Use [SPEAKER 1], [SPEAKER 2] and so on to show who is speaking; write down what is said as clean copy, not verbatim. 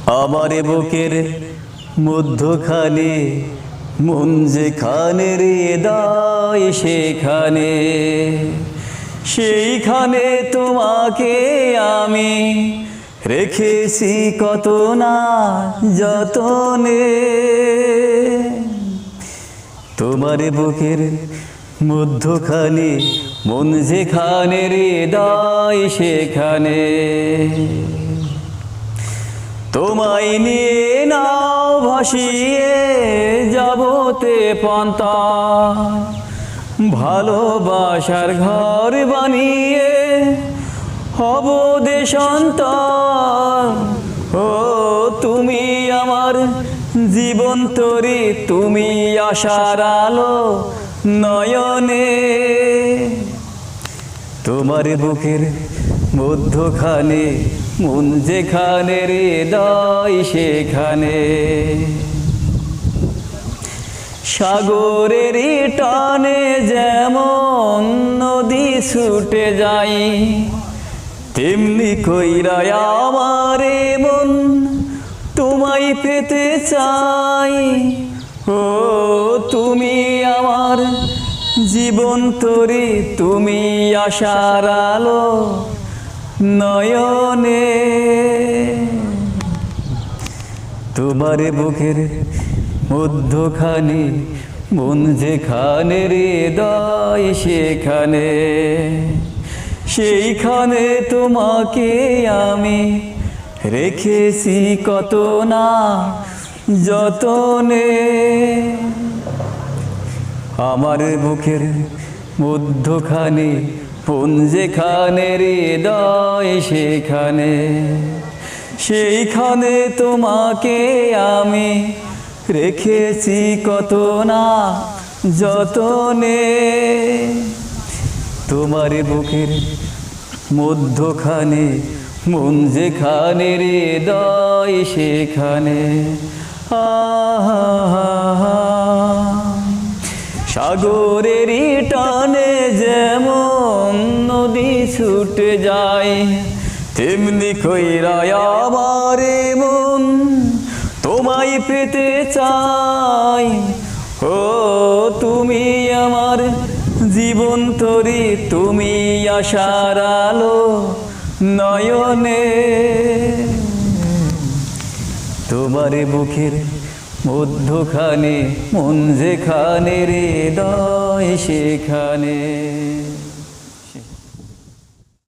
[SPEAKER 1] আমার বুকের মধ্যখানে মন যেখানে হৃদয় সেখানে, সেইখানে তোমাকে আমি রেখেছি কত না যতনে। তোমার বুকের মধ্যখানে মন যেখানে হৃদয় সেখানে, তোমায় নিয়ে নাও ভাসিয়ে যাবতে পন্থা, ভালোবাসার ঘর বানিয়ে হব দেশান্তর। ও তুমি আমার জীবন তরি, তুমি আশার আলো নয়নে। তোমার বুকের মধ্যখানে মন যেখানে হৃদয় সেখানে, সাগরের টানে যেমন নদী ছুটে যাই, তেমনি কইরা আমার মন তোমায় পেতে চাই। ও তুমি আমার জীবন তরি, তুমি আশার আলো নয়নে। তোমার বুকের মধ্যখানে মন যেখানে হৃদয় সেখানে, সেইখানে তোমাকে আমি রেখেছি কত না যতনে। আমার বুকের মধ্যখানে মন যেখানে হৃদয় সেখানে, সেইখানে তোমাকে আমি রেখেছি কত না যতনে। তোমার বুকের মধ্যখানে মন যেখানে হৃদয় সেখানে, সাগরের টানে যেমন নদী ছুটে যায়, তেমনি কইরা আমার মন তোমায় পেতে চাই। ও তুমি আমার জীবন তরি, তুমি আশার আলো নয়নে। তোমার বুকের মধ্যখানে মন যেখানে হৃদয় সেখানে।